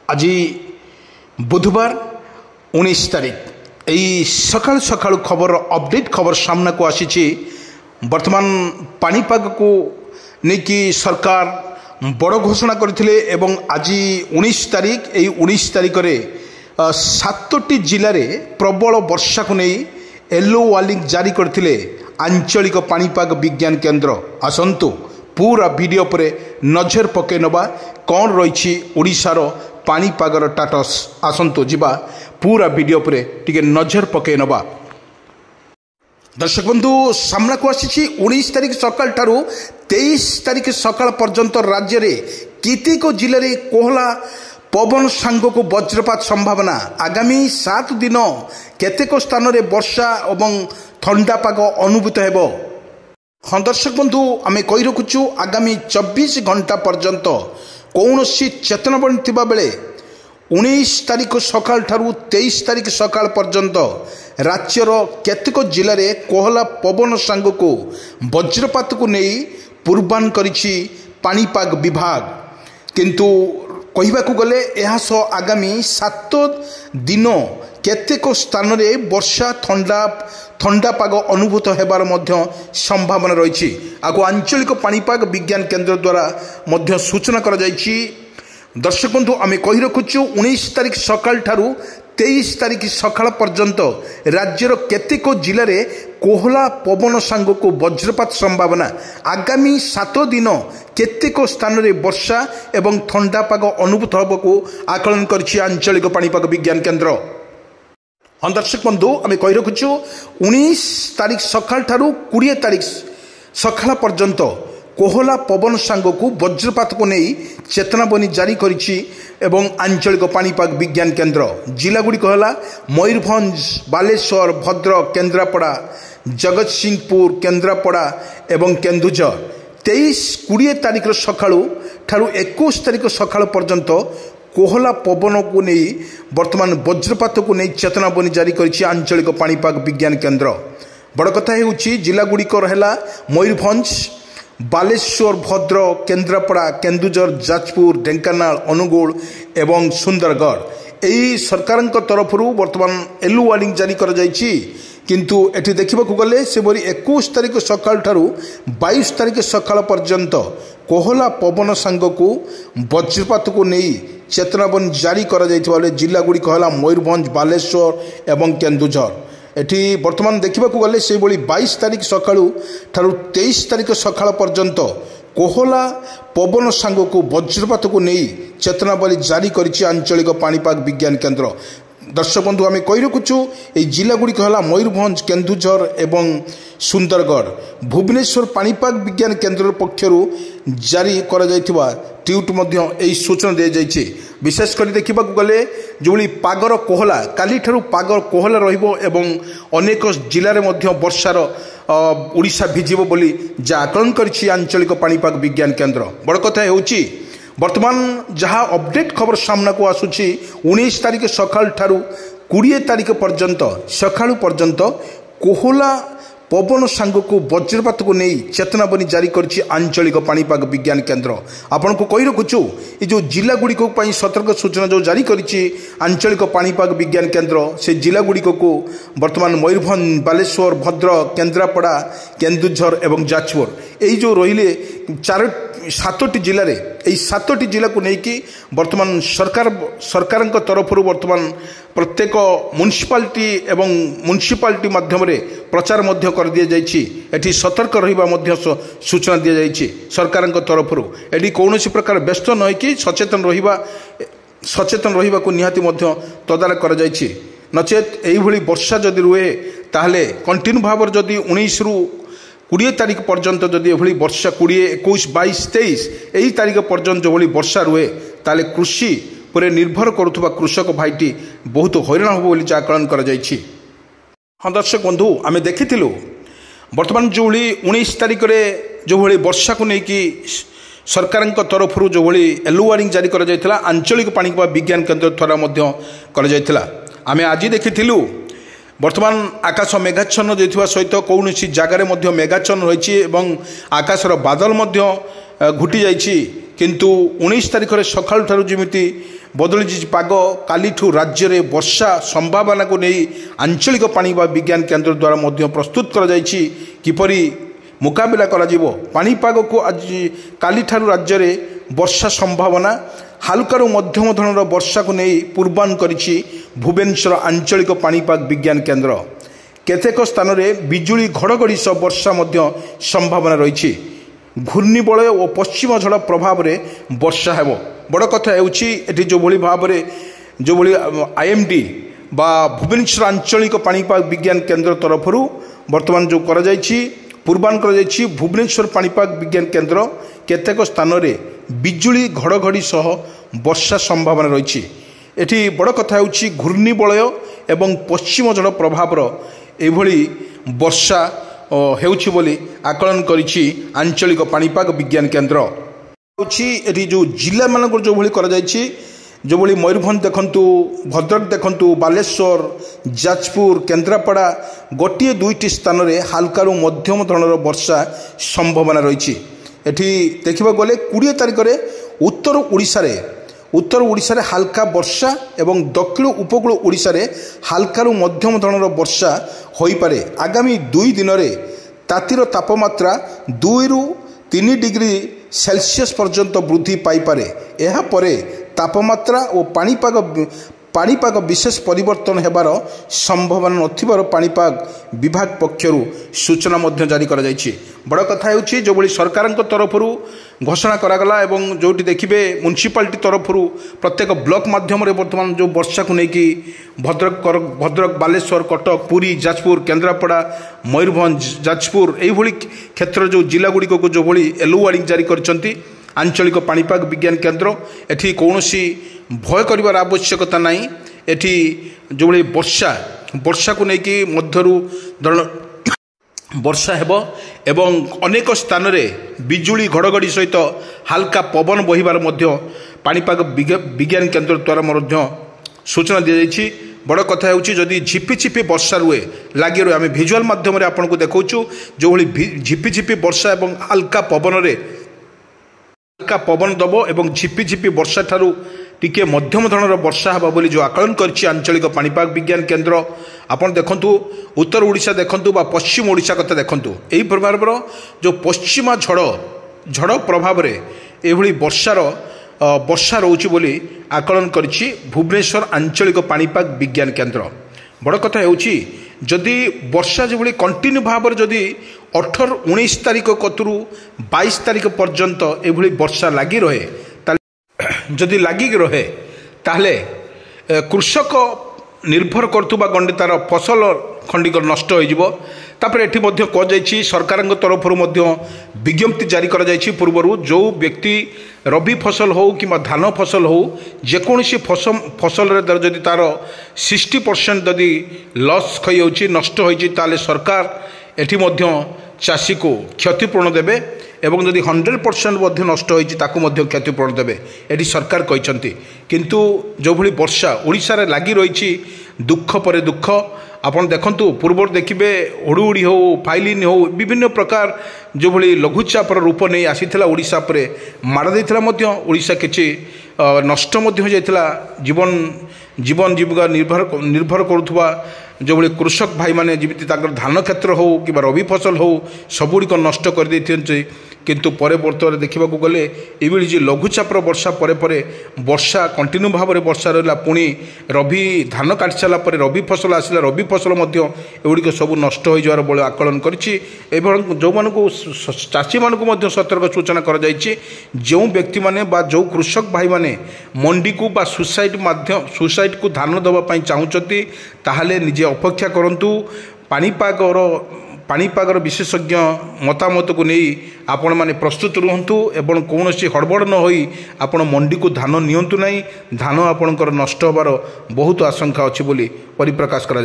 आज बुधवार 19 तारीख यही सकाल सकाल खबर अपडेट खबर सामना को आसी वर्तमान पानीपाग को लेकिन सरकार बड़ घोषणा करथिले एवं आज 19 तारीख यही 19 तारीख रे 7टी जिले में प्रबल वर्षा को नहीं येलो वार्निंग जारी करथिले आंचलिक पानीपाग विज्ञान केन्द्र। आसंतु पूरा वीडियो पर नजर पके नबा कौन रही ओडिशार पानीपागर टाटस। आसंतु जिबा पूरा वीडियो पर टिके नजर पके नबा। दर्शक बंधु सामना को आसी 19 तारीख सकाल ठारू 23 तारीख सकाल पर्यंत राज्य में केतेक जिले में कोहला पवन सांग को वज्रपात संभावना। आगामी 7 दिन केतेक स्थान में वर्षा और ठंडा पाग अनुभूत हेबो। हाँ दर्शक बंधु आमे कही रखुचु आगामी 24 घंटा पर्यंत कौन चेतना बनी बेले 19 तारीख सकाल ठारू 23 तारीख सकाल पर्यंत राज्यर केतेक जिले में कोहला पवन सांग को वज्रपात को नहीं पूर्वान करिछि पानीपाग विभाग। किंतु कहवाकू गले यह सह आगामी 7 दिन केतेक स्थान में वर्षा ठंडा पाग अनुभूत होबार संभावना रही। आगो आंचलिक पानीपाग विज्ञान केन्द्र द्वारा मध्य सूचना करा जायछि। दर्शक बंधु आमे कही रखुचु 19 तारीख सकाल ठारू 23 तारीख सकाल पर्यंत राज्यर केतेक जिले में कोहला पवन सांग को वज्रपात संभावना। आगामी 7 दिन केतेक स्थान में वर्षा एवं ठंडा पाग अनुभूत होबको आकलन करछि आंचलिक पानीपाग विज्ञान केन्द्र। हाँ दर्शक बंधु आमे कही रखुचु 19 तारीख सकाल ठारू 20 तारीख सकाल पर्यंत कोहला पवन सांग को वज्रपात को नहीं चेतावनी जारी करिछि एवं आंचलिक पानीपाग विज्ञान केन्द्र। जिलागुड़िक है मयूरभंज, बालेश्वर, भद्रक, केन्द्रापड़ा, जगतसिंहपुर, केन्द्रापड़ा एवं केन्दुझर। 23-20 तारीख सकाळु ठारू 21 तारीख सकाळ पर्यंत कोहला पवन को नहीं वर्तमान वज्रपात को नहीं चेतावनी जारी करिछि आंचलिक पानीपाग विज्ञान केन्द्र। बड़ कथा हेउछि जिलागुड़िक है मयूरभंज, बालेश्वर, भद्रक, केन्द्रापड़ा, केन्दुझर, जाजपुर, ढेंकानाल, अनुगुल एवं सुंदरगढ़। यही सरकार तरफ वर्तमान येलो वार्निंग जारी कर जायछि। किंतु एठी देखिबा को गले से बरी 21 तारीख सकाल ठारू 22 तारीख सकाल पर्यंत कोहला पवन सांग को वज्रपात को नहीं चेतावनी जारी कर जायथिबा बेले जिल्लागुड़ी कहला मयूरभंज, बालेश्वर एवं केन्दुझर। एठी वर्तमान देखा गले से 22 तारीख सकाळु ठारू 23 तारीख सकाळ पर्यंत कोहला पवन सांग को वज्रपात को नहीं चेतावनी जारी करिछि आंचलिक पानीपाग विज्ञान केन्द्र। दर्शक बंधु आमे कही रखुचु ये जिलागुड़िक है मयूरभंज, केन्दुझर एवं सुंदरगढ़। भुवनेश्वर पानीपाग विज्ञान केन्द्र पक्षर जारी कर ट्वीट यही सूचना दी जाइए। विशेषकर देखा गले जो पागर कोहला काली ठारू पागर कोहला रहिबो एवं अनेक जिले में वर्षार ओडिशा भिजिबो बोली जा आकलन करिछि आंचलिक पानीपाग विज्ञान केन्द्र। बड़ कथा हेउछि वर्तमान जहाँ अपडेट खबर सामना को आसुछि 19 तारीख सकाल ठारू 20 तारीख पर्यंत सकाळु पर्यंत कोहला पवन सांग को वज्रपात को नहीं चेतावनी जारी करिछि आंचलिक पानीपाग विज्ञान केन्द्र। आपन को कही रखुचु ये जो जिलागुड़िक सतर्क सूचना जो जारी करिछि आंचलिक पानीपाग विज्ञान केन्द्र से जिलागुड़िक को वर्तमान मयूरभंज, बालेश्वर, भद्रक, केन्द्रापड़ा, केन्दुझर एवं जाजपुर यही जो रहिले 7टी जिले में यही 7टी जिला को लेकिन वर्तमान सरकार तरफ वर्तमान प्रत्येक म्युनिसिपालिटी एवं म्युनिसिपालिटी माध्यम प्रचार कर दि जाइए। एटी सतर्क रहा सूचना दि जाइए सरकार तरफ। एटी कौन प्रकार व्यस्त न कि सचेतन रहा को निहाती तदारख कर जाइए। नचेत यही वर्षा जदि रुहे ताहले कंटिन्यू भाव जदि 19 ରୁ 20 तारीख पर्यंत जदि एभली वर्षा 20, 21, 22, 23 यही तारीख पर्यंत जो वर्षा रुहे ताले कृषि पर निर्भर करुवा कृषक भाईटी बहुत हैरान हो बोली आकलन कर जाइछि। हाँ दर्शक बंधु आमे देखिथिलु वर्तमान जो 19 तारीख रे जो वर्षा को लेकिन सरकार तरफ जो येलो वार्निंग जारी कर जाइथिला आंचलिक पानीपाग विज्ञान केन्द्र द्वारा कर जाइथिला। आमे आज देखिथिलु बर्तमान आकाश मेघाच्छन्न देथिबा सहित कौनसी जगार मेघाच्छन्न रही आकाशर बादल घुटी जाइछि किंतु 19 तारिख सकाळु ठारू जेमिति बदली पाग काली राज्य में वर्षा संभावना को नहीं आंचलिक पाणीपाग विज्ञान केन्द्र द्वारा प्रस्तुत किपरि मुकाबिला पाणीपाग को आज काली राज्य में वर्षा संभावना हालकारु मध्यम धरणर वर्षा को नहीं पूर्वानुमान करिछि भुवनेश्वर आंचलिक पाणीपाग विज्ञान केन्द्र। केतेक स्थान में बिजुली घड़घड़ी सह वर्षा संभावना रही घूर्णिबलय और पश्चिम झड़ प्रभाव में वर्षा हेब। बड़ कथा एठी जो भली भाव में जो भली आईएमडी बा भुवनेश्वर आंचलिक पाणीपाग विज्ञान केन्द्र तरफ वर्तमान जो करा जायछि पूर्वानुमान करा जायछि भुवनेश्वर पाणीपाग विज्ञान केन्द्र केतेक स्थान में बिजुली घड़घड़ी सह वर्षा संभावना रही एठी बड़ कथा हेउछि घूर्णिबलय एवं पश्चिम झड़ प्रभावर एभली वर्षा हेउछि बोली आकलन करिछि आंचलिक पाणीपाग विज्ञान केन्द्र। एठी जो जिला मानक जो भली करा जायछि जो भली मयूरभंज देखंतु भद्रक देखंतु बालेश्वर जाजपुर केन्द्रापड़ा गोटे दुईटी स्थान में हालकारु मध्यम धरणर वर्षा संभावना रही एठी देखा गले 20 तारिख में उत्तर ओडिशा रे हालका वर्षा एवं दक्षिण उपकूल ओडिशा रे हालकारु मध्यम धरणर वर्षा होई पारे। आगामी 2 दिन में तातीर तापमात्रा 2 रु 3 डिग्री सेल्सियस पर्यंत वृद्धि पाइपे। यह परे तापमात्रा और पाणीपाग विशेष परिवर्तन हेबार संभावना नथिबार पाणीपाग विभाग पक्षरु सूचना मध्य जारी करा जायछि। बड़ कथा हेउछि जो भली सरकार तरफ घोषणा करागला एवं जोटी देखिबे म्युनिसिपालिटी तरफ प्रत्येक ब्लॉक माध्यम रे वर्तमान जो वर्षा को लेकिन भद्रक बालेश्वर कटक पुरी जाजपुर केन्द्रापड़ा मयूरभंज जाजपुर यही क्षेत्र जो जिला गुड़िक को जो भली येलो वार्निंग जारी करछंती आंचलिक पाणीपाग विज्ञान केन्द्र। एठी कौनसी भय करिवार आवश्यकता नहीं। एठी जो भली वर्षा को लेकिन मध्यरु वर्षा हेब एवं अनेक स्थान में बिजुली घड़घड़ी सहित हालका पवन बहिबार पाणीपाग विज्ञान केन्द्र द्वारा सूचना दी जाइछि। बड़ कथा हेउछि जदि झिपिझिपि वर्षा रुए लगी रहे आम भिजुआल माध्यम आपको देखौछु जो भली झिपिझिपि वर्षा एवं हालका पवन दब एवं झिपिझिपि वर्षा ठारू टिके मध्यम धरणर वर्षा हेबा बोली जो आकलन करछि आंचलिक पाणीपाग विज्ञान केन्द्र। आपन देखंतु उत्तर ओडिशा देखंतु बा पश्चिम ओडिशा कथा देखंतु एही प्रकारर जो पश्चिमा झड़ प्रभाव में एभली वर्षा रोची बोली आकलन करछि भुवनेश्वर आंचलिक पाणीपाग विज्ञान केन्द्र। बड़ कथा हेउछि जदि वर्षा जो भली कंटिन्यू भाव में जदि 18-19 तारिख कतरू 22 तारिख पर्यंत एभली वर्षा लगी रहे जदि लगिक रहे ताहले कृषक निर्भर करथुबा गंडे तार फसल खंडिक नष्ट हो तापर एठी मध्य कह सरकार तरफ विज्ञप्ति जारी करा जायछि पूर्वरु जो व्यक्ति रबी फसल हो कि धान फसल हो जेकोसी फसल रे जदि तार 60% जदि लॉस खई होछि नष्ट होछि ताले सरकार एठी मध्य चाषी को क्षतिपूर्ण देबे एवं जदि 100% नष्ट होइछि ताकू मध्य क्षतिपूर्ण देबे एठी सरकार कहिसंती। किंतु जो भली वर्षा ओडिशा रे लागि रहिछि दुख परे दुख आपन देखंतु पूर्वर देखिबे हुडुहुडी हो फाइलिन हो विभिन्न प्रकार जो भली लघुचापर रूप नहीं आसीथिला ओडिशा परे माड़ देथिला मध्य ओडिशा किछि नष्ट मध्य हो जाइथिला जीवन जीविका निर्भर करुथुबा जो भली कृषक भाई माने जेमिति ताकर धान क्षेत्र हो कि रबी फसल हो सबुड़िक नष्ट कर देथियन्ते। किंतु परे बर्तमान देखा गले ये जो लघुचापर वर्षा परे वर्षा कंटिन्यू भाव में वर्षा रहा पुणी रबी धान काटि सारापर रबी फसल आसला रबी फसल एगुड़िक सब नष्ट हो जावर बड़े आकलन करिछि। जो मानू चाषी मानक सतर्क सूचना कर जो व्यक्ति माने बा जो कृषक भाई माने मंडी को बा सुसाइट को धान देवाई चाहूँगी ताहले निजे अपेक्षा करंतु पाणीपागर विशेषज्ञ मतामत को नहीं आपण माने प्रस्तुत रुहंतु एवं कौन हड़बड़ न होई आपण मंडी को धान नियंतु नहीं धान आपणकर नष्ट होबार बहुत आशंका अच्छी बोली परिप्रकाश करा।